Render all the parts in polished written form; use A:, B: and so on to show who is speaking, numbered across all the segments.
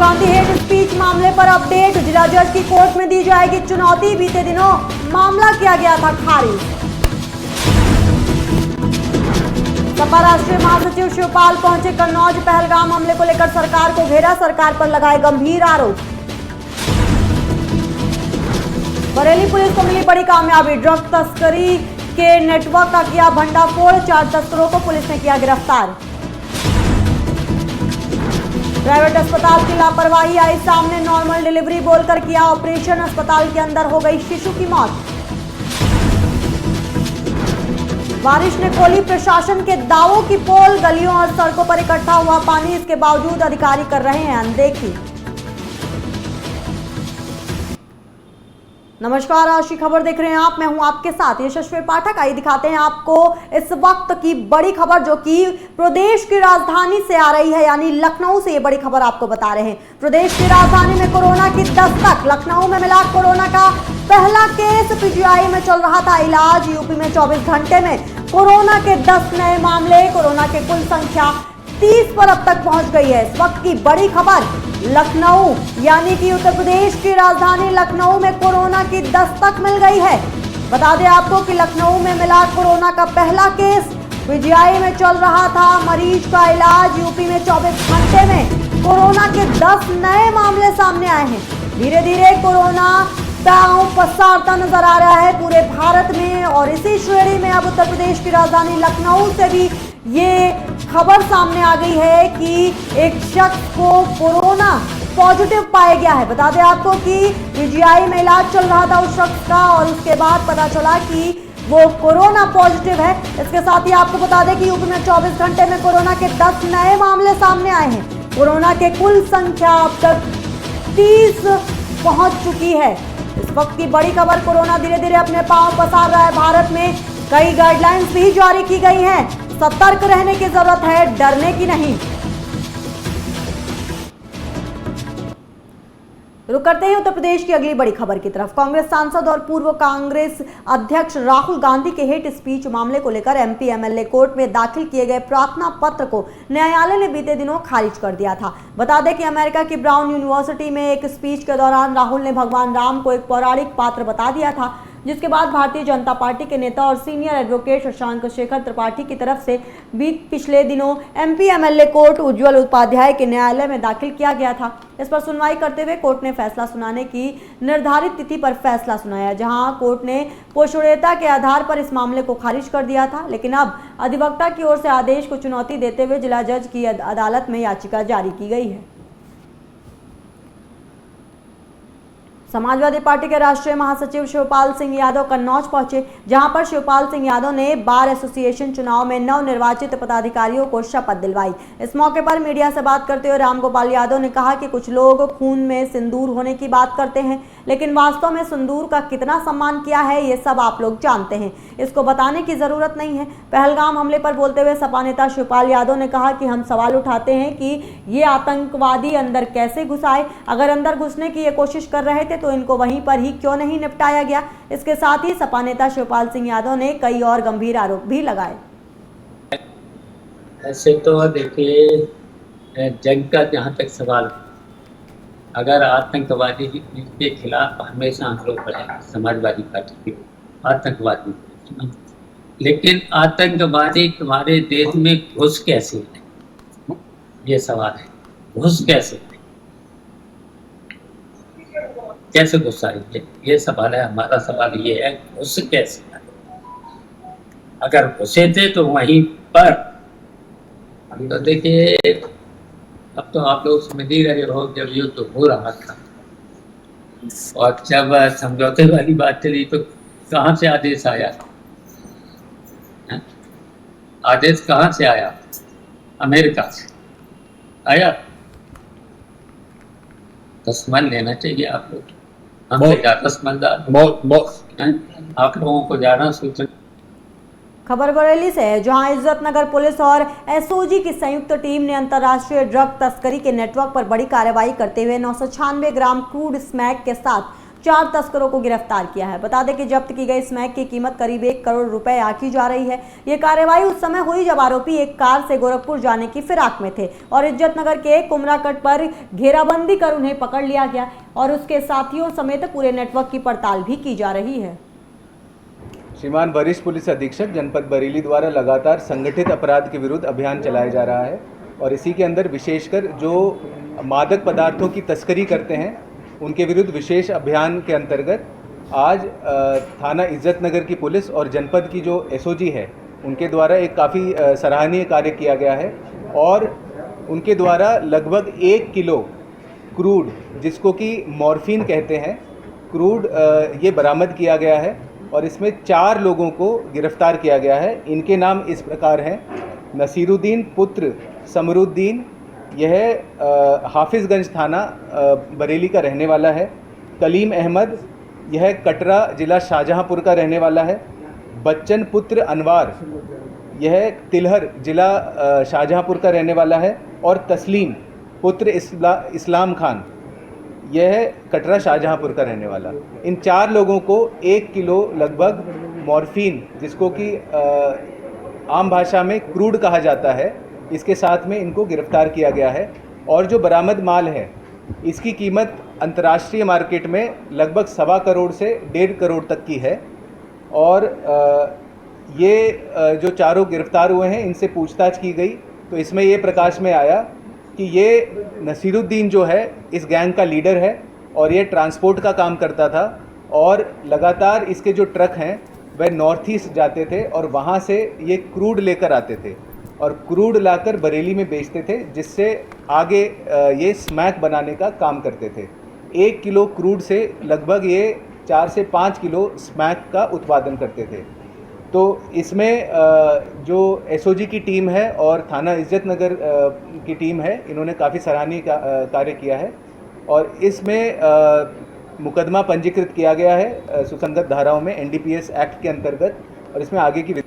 A: Gandhi hate speech मामले पर update. जिला जज की कोर्ट में दी जाएगी चुनौती। बीते दिनों मामला किया गया था खारिज। सपा राष्ट्रीय महासचिव शिवपाल पहुंचे कन्नौज। पहलगाम हमले को लेकर सरकार को घेरा, सरकार पर लगाए गंभीर आरोप। बरेली पुलिस को मिली बड़ी कामयाबी। ड्रग तस्करी के नेटवर्क का किया भंडाफोड़। 4 तस्करों को पुलिस ने किया गिरफ्तार। प्राइवेट अस्पताल की लापरवाही आई सामने। नॉर्मल डिलीवरी बोलकर किया ऑपरेशन, अस्पताल के अंदर हो गई शिशु की मौत। बारिश ने खोली प्रशासन के दावों की पोल। गलियों और सड़कों पर इकट्ठा हुआ पानी, इसके बावजूद अधिकारी कर रहे हैं अनदेखी। नमस्कार, आज की खबर देख रहे हैं आप। मैं हूं आपके साथ यशस्वी पाठक। आइए दिखाते हैं आपको इस वक्त की बड़ी खबर, जो कि प्रदेश की राजधानी से आ रही है, यानी लखनऊ से ये बड़ी खबर आपको बता रहे हैं। प्रदेश की राजधानी में कोरोना की दस्तक। लखनऊ में मिला कोरोना का पहला केस। पीजीआई में चल रहा था इलाज। यूपी में 24 घंटे में कोरोना के 10 नए मामले। कोरोना की कुल संख्या 30 पर अब तक पहुंच गई है। इस वक्त की बड़ी खबर, लखनऊ यानी कि उत्तर प्रदेश की राजधानी लखनऊ में कोरोना की दस्तक मिल गई है। बता दें आपको कि लखनऊ में मिला कोरोना का पहला केस। पीजीआई में चल रहा था मरीज का इलाज। यूपी में 24 घंटे में कोरोना के 10 नए मामले सामने आए हैं। धीरे धीरे कोरोना दांव पसारता नजर आ रहा है पूरे भारत में, और इसी श्रेणी में अब उत्तर प्रदेश की राजधानी लखनऊ से भी ये खबर सामने आ गई है कि एक शख्स को कोरोना पॉजिटिव पाया गया है। बता दें आपको कि पीजीआई में इलाज चल रहा था उस शख्स का, और उसके बाद पता चला कि वो कोरोना पॉजिटिव है। इसके साथ ही आपको बता दें कि यूपी में 24 घंटे में कोरोना के 10 नए मामले सामने आए हैं। कोरोना के कुल संख्या अब तक 30 पहुंच चुकी है। इस वक्त की बड़ी खबर, कोरोना धीरे धीरे अपने पांव पसार रहा है भारत में। कई गाइडलाइंस भी जारी की गई हैं। सतर्क रहने की जरूरत है, डरने की नहीं। रुक करते हैं उत्तर प्रदेश की अगली बड़ी खबर की तरफ। कांग्रेस सांसद और पूर्व कांग्रेस अध्यक्ष राहुल गांधी के हेट स्पीच मामले को लेकर एमपी एमएलए कोर्ट में दाखिल किए गए प्रार्थना पत्र को न्यायालय ने बीते दिनों खारिज कर दिया था। बता दें कि अमेरिका की ब्राउन यूनिवर्सिटी में एक स्पीच के दौरान राहुल ने भगवान राम को एक पौराणिक पात्र बता दिया था, जिसके बाद भारतीय जनता पार्टी के नेता और सीनियर एडवोकेट शशांक शेखर त्रिपाठी की तरफ से पिछले दिनों एमपी एमएलए कोर्ट उज्जवल उपाध्याय के न्यायालय में दाखिल किया गया था। इस पर सुनवाई करते हुए कोर्ट ने फैसला सुनाने की निर्धारित तिथि पर फैसला सुनाया, जहां कोर्ट ने पोषणीयता के आधार पर इस मामले को खारिज कर दिया था। लेकिन अब अधिवक्ता की ओर से आदेश को चुनौती देते हुए जिला जज की अदालत में याचिका जारी की गई है। समाजवादी पार्टी के राष्ट्रीय महासचिव शिवपाल सिंह यादव कन्नौज पहुंचे, जहां पर शिवपाल सिंह यादव ने बार एसोसिएशन चुनाव में नवनिर्वाचित पदाधिकारियों को शपथ दिलवाई। इस मौके पर मीडिया से बात करते हुए रामगोपाल यादव ने कहा कि कुछ लोग खून में सिंदूर होने की बात करते हैं, लेकिन वास्तव में सिंदूर का कितना सम्मान किया है ये सब आप लोग जानते हैं, इसको बताने की जरूरत नहीं है। पहलगाम हमले पर बोलते हुए सपा नेता शिवपाल यादव ने कहा कि हम सवाल उठाते हैं कि ये आतंकवादी अंदर कैसे घुस आए। अगर अंदर घुसने की ये कोशिश कर रहे थे तो इनको वहीं पर ही क्यों नहीं निपटाया गया। इसके साथ ही सपा नेता शिवपाल सिंह यादव ने कई और गंभीर आरोप भी लगाए।
B: ऐसे तो देखिए, जंग का जहाँ तक सवाल, अगर आतंकवादी के खिलाफ हमेशा हम लोग बढ़े, समाजवादी पार्टी के आतंकवादी, लेकिन आतंकवादी तुम्हारे देश में घुस कैसे है, ये सवाल है। घुस कैसे घुस आई, ये सवाल है। हमारा सवाल ये है, घुस कैसे? अगर घुसे थे तो वहीं पर, तो देखिए अब तो आप लोग समझ ही रहे हो, जब युद्ध हो रहा था और जब समझौते वाली बात चली तो कहाँ से आदेश आया? आदेश कहाँ से आया? अमेरिका से आया। तस्मन लेना चाहिए आप लोग, हमसे ज्यादा समझदार आप लोगों को ज्यादा सूचना।
A: खबर बरेली से है, जहां इज्जतनगर पुलिस और एसओजी की संयुक्त टीम ने अंतर्राष्ट्रीय ड्रग तस्करी के नेटवर्क पर बड़ी कार्रवाई करते हुए 996 ग्राम क्रूड स्मैक के साथ 4 तस्करों को गिरफ्तार किया है। बता दें कि जब्त की गई स्मैक की कीमत करीब 1 करोड़ रुपए आंकी जा रही है। ये कार्रवाई उस समय हुई जब आरोपी एक कार से गोरखपुर जाने की फिराक में थे और इज्जतनगर के कुमराकट पर घेराबंदी कर उन्हें पकड़ लिया गया और उसके साथियों समेत पूरे नेटवर्क की पड़ताल भी की जा रही है।
C: श्रीमान वरिष्ठ पुलिस अधीक्षक जनपद बरेली द्वारा लगातार संगठित अपराध के विरुद्ध अभियान चलाया जा रहा है और इसी के अंदर विशेषकर जो मादक पदार्थों की तस्करी करते हैं उनके विरुद्ध विशेष अभियान के अंतर्गत आज थाना इज्जतनगर की पुलिस और जनपद की जो एसओजी है उनके द्वारा एक काफ़ी सराहनीय कार्य किया गया है और उनके द्वारा लगभग 1 किलो क्रूड, जिसको कि मॉर्फिन कहते हैं, क्रूड ये बरामद किया गया है और इसमें 4 लोगों को गिरफ्तार किया गया है। इनके नाम इस प्रकार हैं: नसीरुद्दीन पुत्र समरुद्दीन, यह हाफिज़गंज थाना बरेली का रहने वाला है। कलीम अहमद, यह कटरा ज़िला शाहजहांपुर का रहने वाला है। बच्चन पुत्र अनवार, यह तिलहर ज़िला शाहजहांपुर का रहने वाला है। और तस्लीम पुत्र इस्लाम खान, यह कटरा शाहजहांपुर का रहने वाला। इन 4 लोगों को 1 किलो लगभग मॉर्फिन, जिसको कि आम भाषा में क्रूड कहा जाता है, इसके साथ में इनको गिरफ्तार किया गया है। और जो बरामद माल है इसकी कीमत अंतर्राष्ट्रीय मार्केट में लगभग 1.25 करोड़ से 1.5 करोड़ तक की है। और ये जो चारों गिरफ्तार हुए हैं इनसे पूछताछ की गई तो इसमें ये प्रकाश में आया कि ये नसीरुद्दीन जो है इस गैंग का लीडर है और ये ट्रांसपोर्ट का काम करता था और लगातार इसके जो ट्रक हैं वह नॉर्थ ईस्ट जाते थे और वहाँ से ये क्रूड लेकर आते थे और क्रूड लाकर बरेली में बेचते थे, जिससे आगे ये स्मैक बनाने का काम करते थे। 1 किलो क्रूड से लगभग ये 4 से 5 किलो स्मैक का उत्पादन करते थे। तो इसमें जो एसओजी की टीम है और थाना इज्जतनगर की टीम है, इन्होंने काफ़ी सराहनीय कार्य किया है और इसमें मुकदमा पंजीकृत किया गया है सुसंगत धाराओं में एनडीपीएस एक्ट के अंतर्गत और इसमें आगे की।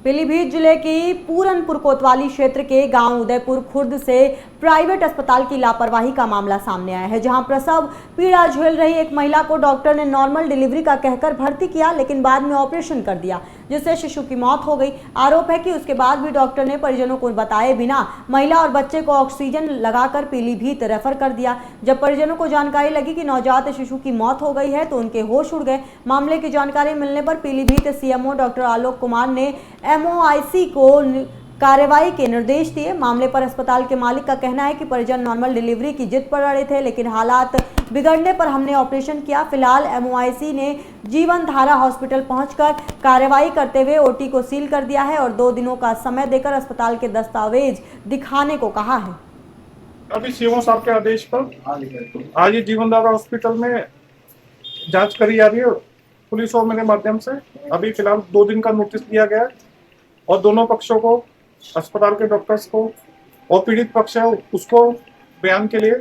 A: पीलीभीत जिले की पूरनपुर कोतवाली क्षेत्र के गांव उदयपुर खुर्द से प्राइवेट अस्पताल की लापरवाही का मामला सामने आया है, जहां प्रसव पीड़ा झेल रही एक महिला को डॉक्टर ने नॉर्मल डिलीवरी का कहकर भर्ती किया, लेकिन बाद में ऑपरेशन कर दिया जिससे शिशु की मौत हो गई। आरोप है कि उसके बाद भी डॉक्टर ने परिजनों को बताए बिना महिला और बच्चे को ऑक्सीजन लगाकर पीलीभीत रेफर कर दिया। जब परिजनों को जानकारी लगी कि नवजात शिशु की मौत हो गई है तो उनके होश उड़ गए। मामले की जानकारी मिलने पर पीलीभीत सीएमओ डॉक्टर आलोक कुमार ने एमओआईसी को कार्रवाई के निर्देश दिए। मामले पर अस्पताल के मालिक का कहना है कि परिजन नॉर्मल डिलीवरी की जिद पर अड़े थे, लेकिन हालात बिगड़ने पर हमने ऑपरेशन किया। फिलहाल एमओआईसी ने जीवन धारा हॉस्पिटल पहुंचकर कार्रवाई करते हुए ओटी को सील कर दिया है और 2 दिनों का समय देकर अस्पताल के दस्तावेज दिखाने को कहा है।
D: अभी सीएमओ साहब के आदेश पर आज जीवन धारा हॉस्पिटल में जांच करी जा रही है पुलिस और मेरे माध्यम से। अभी फिलहाल 2 दिन का नोटिस दिया गया है और दोनों पक्षों को, अस्पताल के डॉक्टर्स को और पीड़ित पक्ष है उसको बयान के लिए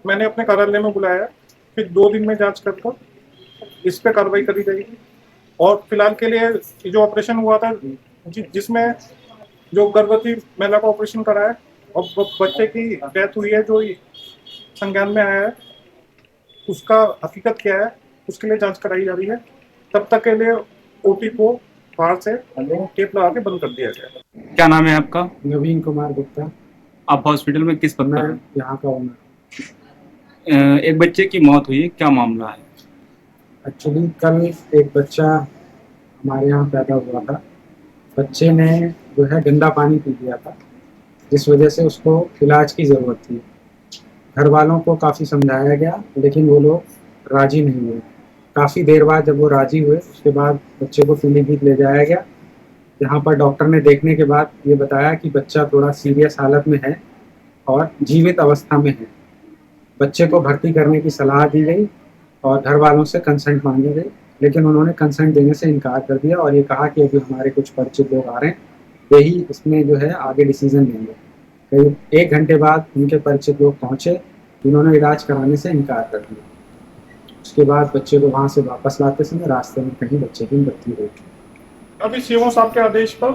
D: मैंने अपने कार्यालय में बुलाया है। फिर 2 दिन में जांच कर इस पे कार्रवाई करी जाएगी। और फिलहाल के लिए जो ऑपरेशन हुआ था जिसमें जो गर्भवती महिला का ऑपरेशन करा है और बच्चे की डेथ हुई है जो संज्ञान में आया है, उसका हकीकत क्या है उसके लिए जांच कराई जा रही है। तब तक के लिए ओटी को बाहर से टेप लगा के बंद कर दिया गया।
E: क्या नाम है आपका?
F: नवीन कुमार गुप्ता।
E: आप हॉस्पिटल में किस पद पर हैं?
F: यहाँ का ओनर।
E: एक बच्चे की मौत हुई है, क्या मामला है?
F: एक्चुअली कल एक बच्चा हमारे यहाँ पैदा हुआ था। बच्चे ने जो है गंदा पानी पी लिया था, जिस वजह से उसको इलाज की ज़रूरत थी। घर वालों को काफ़ी समझाया गया लेकिन वो लोग राज़ी नहीं हुए। काफ़ी देर बाद जब वो राज़ी हुए उसके बाद बच्चे को पीलीभीत ले जाया गया, जहाँ पर डॉक्टर ने देखने के बाद ये बताया कि बच्चा थोड़ा सीरियस हालत में है और जीवित अवस्था में है। बच्चे को भर्ती करने की सलाह दी गई और घर वालों से कंसेंट मांगी गई, लेकिन उन्होंने कंसेंट देने से इनकार कर दिया और ये कहा कि अभी हमारे कुछ परिचित लोग आ रहे हैं, यही इसमें जो है आगे डिसीजन लेंगे। करीब 1 घंटे बाद उनके परिचित लोग पहुँचे, जिन्होंने इलाज कराने से इनकार कर दिया। उसके बाद बच्चे को वहाँ से वापस लाते समय रास्ते में कहीं बच्चे की मृत्यु हुई।
D: अभी सीएमओ साहब के आदेश पर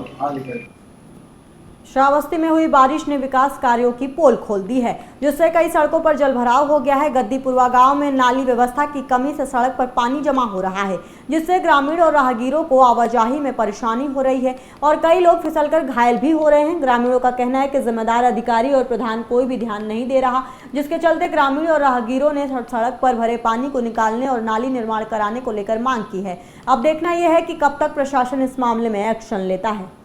A: श्रावस्ती में हुई बारिश ने विकास कार्यों की पोल खोल दी है, जिससे कई सड़कों पर जलभराव हो गया है। गद्दीपुरवा गांव में नाली व्यवस्था की कमी से सड़क पर पानी जमा हो रहा है, जिससे ग्रामीण और राहगीरों को आवाजाही में परेशानी हो रही है और कई लोग फिसलकर घायल भी हो रहे हैं। ग्रामीणों का कहना है कि जिम्मेदार अधिकारी और प्रधान कोई भी ध्यान नहीं दे रहा, जिसके चलते ग्रामीण और राहगीरों ने सड़क पर भरे पानी को निकालने और नाली निर्माण कराने को लेकर मांग की है। अब देखना यह है कि कब तक प्रशासन इस मामले में एक्शन लेता है।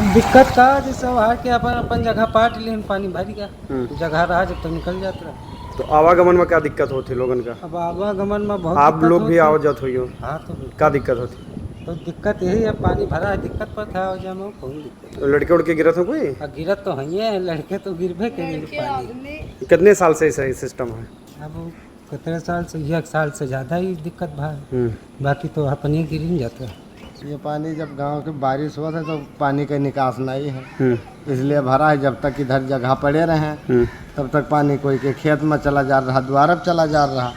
G: दिक्कत का जैसे है कि अपन जगह पाट लिए पानी भर गया, जगह रहा जब तक निकल जाता है।
H: तो आवागमन में क्या दिक्कत होती लोगन का?
G: अब आवागमन में बहुत
H: आप लोग भी आओ जात हुई हो?
G: हाँ, तो
H: क्या दिक्कत होती?
G: तो दिक्कत यही है, पानी भरा है, दिक्कत पर था और जमा कौन दिक्कत।
H: लड़के उड़के गिरत हो कोई?
G: गिरत तो है, लड़के तो गिरबे के पानी।
H: कितने साल से सही सिस्टम है?
G: अब कितने साल से, 1 साल से ज़्यादा ही दिक्कत भाई, बाकी तो अपने गिर ही जाता है।
I: ये पानी जब गांव के बारिश हुआ था तो पानी का निकास नहीं है, इसलिए भरा है। जब तक इधर जगह पड़े रहे तब तक पानी कोई के खेत में चला जा रहा, द्वारा चला जा रहा,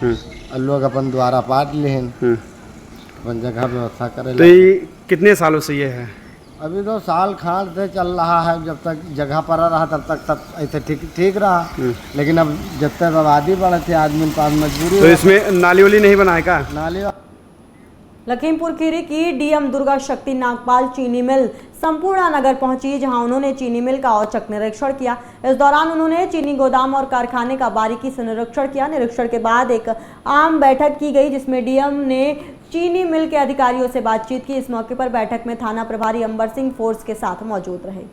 I: और लोग अपन द्वारा पाट लिए अपन जगह व्यवस्था करे।
H: तो ये कितने सालों से ये है?
I: अभी तो साल खान से चल रहा है, जब तक जगह पड़ा रहा तब ऐसे ठीक रहा। लेकिन अब जब तक आबादी बढ़े थे आदमी पास मजबूरी।
H: तो इसमें नाली वाली नहीं बनाए का?
I: नाली
A: लखीमपुर खीरी की डीएम दुर्गा शक्ति नागपाल चीनी मिल संपूर्ण नगर पहुंची, जहां उन्होंने चीनी मिल का औचक निरीक्षण किया। इस दौरान उन्होंने चीनी गोदाम और कारखाने का बारीकी से निरीक्षण किया। निरीक्षण के बाद एक आम बैठक की गई, जिसमें डीएम ने चीनी मिल के अधिकारियों से बातचीत की। इस मौके पर बैठक में थाना प्रभारी अंबर सिंह फोर्स के साथ मौजूद रहे।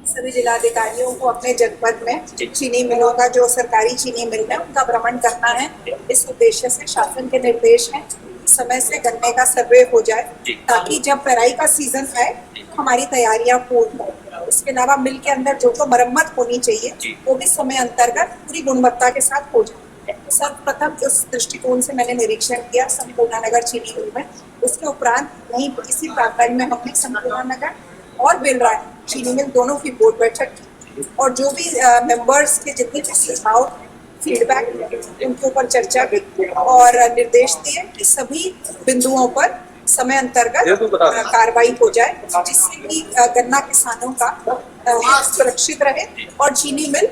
J: सभी जिलाधिकारियों को अपने जनपद में चीनी मिलों का, जो सरकारी चीनी मिल है, उनका भ्रमण करना है। इस उद्देश्य से शासन के निर्देश हैं समय से गन्ने का सर्वे हो जाए, ताकि जब पेराई का सीजन आए हमारी तैयारियां पूर्ण हो। इसके अलावा मिल के अंदर जो मरम्मत होनी चाहिए वो भी समय अंतर्गत पूरी गुणवत्ता के साथ हो जाए। सर्वप्रथम उस दृष्टिकोण से मैंने निरीक्षण किया संपूर्ण नगर चीनी मिल में। उसके उपरांत वहीं इसी प्रांगण में हमने संपूर्ण नगर और बेलराय चीनी मिल दोनों की बोर्ड बैठक की, और जो भी मेंबर्स के जितने भी सुझाव फीडबैक उनके ऊपर चर्चा की और निर्देश दिए कि सभी बिंदुओं पर समय अंतर्गत कार्रवाई हो जाए, जिससे कि गन्ना किसानों का सुरक्षित रहे और चीनी मिल।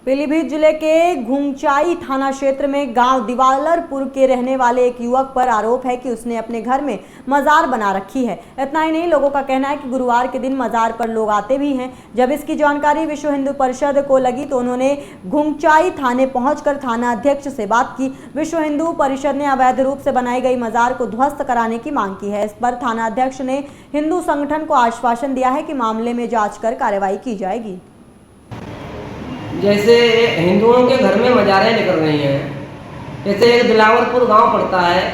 A: पीलीभीत जिले के घुंगचाई थाना क्षेत्र में गांव दिवालरपुर के रहने वाले एक युवक पर आरोप है कि उसने अपने घर में मजार बना रखी है। इतना ही नहीं, लोगों का कहना है कि गुरुवार के दिन मजार पर लोग आते भी हैं। जब इसकी जानकारी विश्व हिंदू परिषद को लगी तो उन्होंने घुंगचाई थाने पहुंचकर थाना अध्यक्ष से बात की। विश्व हिंदू परिषद ने अवैध रूप से बनाई गई मजार को ध्वस्त कराने की मांग की है। इस पर थाना अध्यक्ष ने हिंदू संगठन को आश्वासन दिया है कि मामले में जाँच कर कार्रवाई की जाएगी।
K: जैसे हिंदुओं के घर में मजारें निकल रही हैं, जैसे एक दिलावरपुर गांव पड़ता है,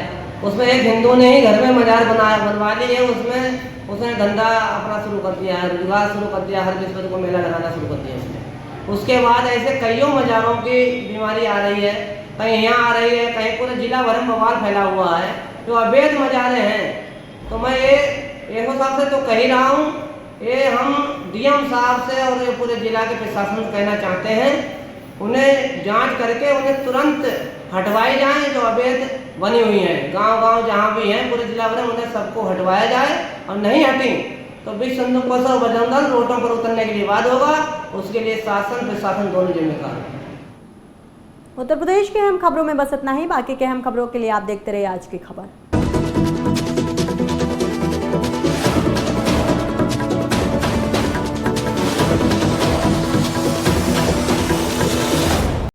K: उसमें एक हिंदू ने ही घर में मजार बनवा ली है। उसमें उसने धंधा अपना शुरू कर दिया है, रोजगार शुरू कर दिया, हर बृहस्पति को मेला लगाना शुरू कर दिया उसने। उसके बाद ऐसे कईयों मजारों की बीमारी आ रही है, कहीं यहाँ आ रही है, कहीं पूरे जिला भर में बवाल फैला हुआ है, जो अवैध मजारे हैं। तो मैं ये साहब से तो कह ही रहा हूँ, ये हम डीएम साहब से और ये पूरे जिला के प्रशासन से कहना चाहते हैं, उन्हें जांच करके उन्हें तुरंत हटवाई जाए जो अवैध बनी हुई हैं। गांव-गांव जहां भी हैं पूरे जिला भर में उन्हें सबको हटवाया जाए, और नहीं हटी तो विश्व हिंदू परिषद और बजरंग दल रोडों पर उतरने के लिए विवाद होगा। उसके लिए शासन प्रशासन दोनों जिम्मेदार हैं।
A: उत्तर प्रदेश के अहम खबरों में बस इतना ही। बाकी के अहम खबरों के लिए आप देखते रहिए आज की खबर।